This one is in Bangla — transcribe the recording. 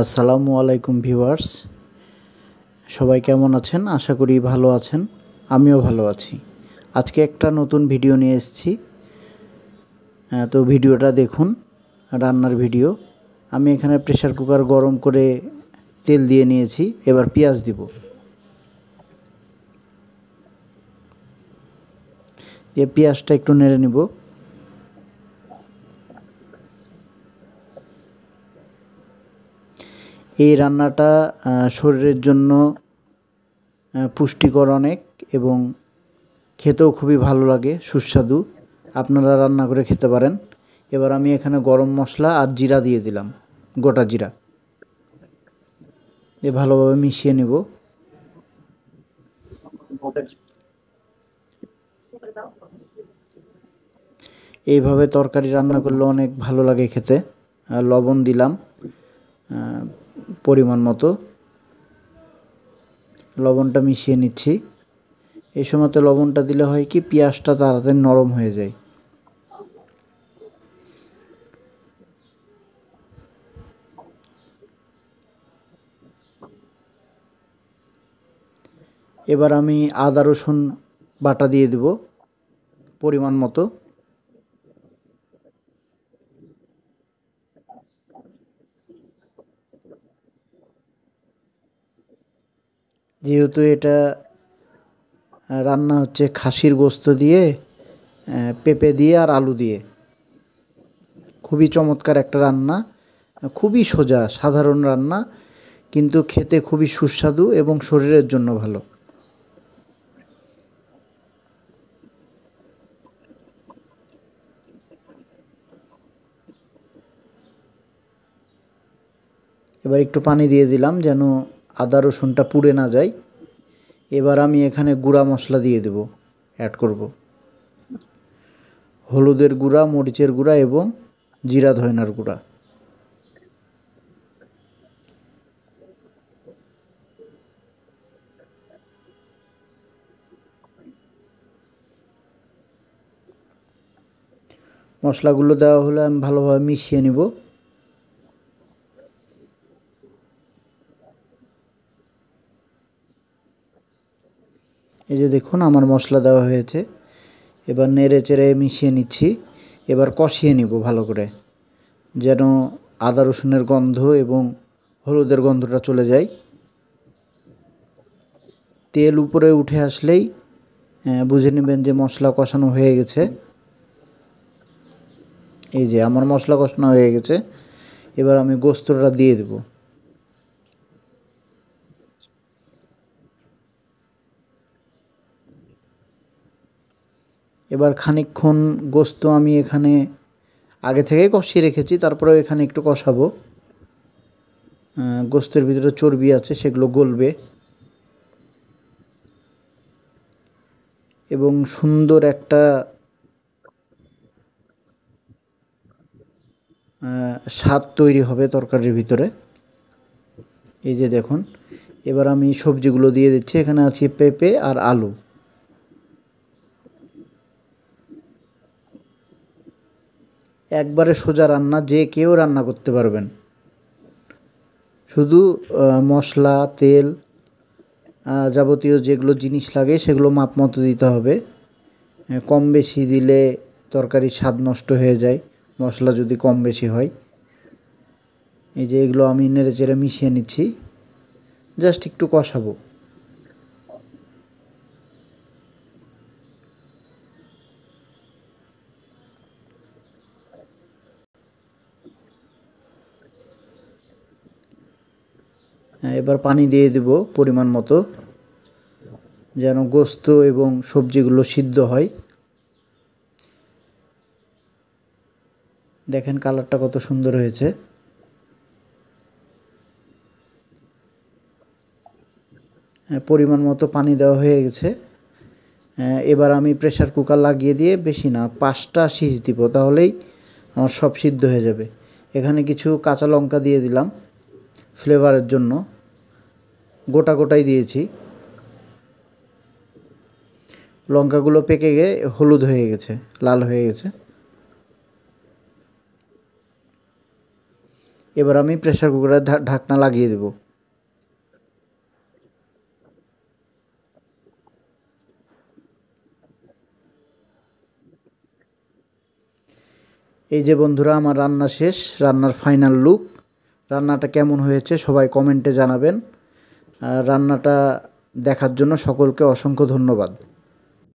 আসসালামু আলাইকুম ভিউয়ার্স, সবাই কেমন আছেন? আশা করি ভালো আছেন। আমিও ভালো আছি। আজকে একটা নতুন ভিডিও নিয়ে এসেছি। তো ভিডিওটা দেখুন, রান্নার ভিডিও। আমি এখানে প্রেসার কুকার গরম করে তেল দিয়ে নিয়েছি। এবার পেঁয়াজ দিব। দিয়ে পেঁয়াজটা একটু নেড়ে নিব। এই রান্নাটা শরীরের জন্য পুষ্টিকর অনেক এবং খেতেও খুবই ভালো লাগে, সুস্বাদু। আপনারা রান্না করে খেতে পারেন। এবার আমি এখানে গরম মশলা আর জিরা দিয়ে দিলাম, গোটা জিরা। ভালোভাবে মিশিয়ে নেব। এইভাবে তরকারি রান্না করলে অনেক ভালো লাগে খেতে। লবণ দিলাম পরিমাণ মতো। লবণটা মিশিয়ে নিচ্ছি। এই সময়তে লবণটা দিলে হয় কি, পেঁয়াজটা তাড়াতাড়ি নরম হয়ে যায়। এবার আমি আদা রসুন বাটা দিয়ে দেব পরিমাণ মতো। যেহেতু এটা রান্না হচ্ছে খাসির গোস্ত দিয়ে, পেঁপে দিয়ে আর আলু দিয়ে, খুবই চমৎকার একটা রান্না। খুবই সোজা, সাধারণ রান্না, কিন্তু খেতে খুবই সুস্বাদু এবং শরীরের জন্য ভালো। এবার একটু পানি দিয়ে দিলাম যেন আদা রসুনটা পুড়ে না যায়। এবার আমি এখানে গুঁড়া মশলা দিয়ে দেব, অ্যাড করব। হলুদের গুঁড়া, মরিচের গুঁড়া এবং জিরা ধনিয়ার গুঁড়া। মশলাগুলো দেওয়া হলে আমি ভালোভাবে মিশিয়ে নিব। এই যে দেখুন, আমার মশলা দেওয়া হয়েছে। এবার নেড়ে চেড়ে মিশিয়ে নিচ্ছি। এবার কষিয়ে নিব ভালো করে, যেন আদা রসুনের গন্ধ এবং হলুদের গন্ধটা চলে যায়। তেল উপরে উঠে আসলেই বুঝে নেবেন যে মশলা কষানো হয়ে গেছে। এই যে আমার মশলা কষানো হয়ে গেছে। এবার আমি গোস্তটা দিয়ে দেব। এবার খানিকক্ষণ গোস্ত আমি এখানে আগে থেকেই কষিয়ে রেখেছি, তারপরেও এখানে একটু কষাবো। গোস্তের ভিতরে চর্বি আছে, সেগুলো গলবে এবং সুন্দর একটা স্বাদ তৈরি হবে তরকারির ভিতরে। এই যে দেখুন, এবার আমি সবজিগুলো দিয়ে দিচ্ছি। এখানে আছে পেঁপে আর আলু। একবারে সোজা রান্না, যে কেউ রান্না করতে পারবেন। শুধু মশলা, তেল, যাবতীয় যেগুলো জিনিস লাগে সেগুলো মাপ মতো দিতে হবে। কম বেশি দিলে তরকারির স্বাদ নষ্ট হয়ে যায়, মশলা যদি কম বেশি হয়। এই যে এগুলো আমি নেড়ে চেড়ে মিশিয়ে নিচ্ছি, জাস্ট একটু কষাবো। এবার পানি দিয়ে দেব পরিমাণ মতো, যেন গোস্ত এবং সবজিগুলো সিদ্ধ হয়। দেখেন কালারটা কত সুন্দর হয়েছে। পরিমাণ মতো পানি দেওয়া হয়ে গেছে। এবার আমি প্রেসার কুকার লাগিয়ে দিয়ে বেশি না 5টা সিজ দিব, তাহলেই আমার সব সিদ্ধ হয়ে যাবে। এখানে কিছু কাঁচা লঙ্কা দিয়ে দিলাম ফ্লেভারের জন্য, গোটা গোটাই দিয়েছি। লঙ্কাগুলো পেকে গিয়ে হলুদ হয়ে গেছে, লাল হয়ে গেছে। এবার আমি প্রেসার কুকারের ঢাকনা লাগিয়ে দেব। এই যে বন্ধুরা, আমার রান্না শেষ, রান্নার ফাইনাল লুক। রান্নাটা কেমন হয়েছে সবাই কমেন্টে জানাবেন। রান্নাটা দেখার জন্য সকলকে অসংখ্য ধন্যবাদ।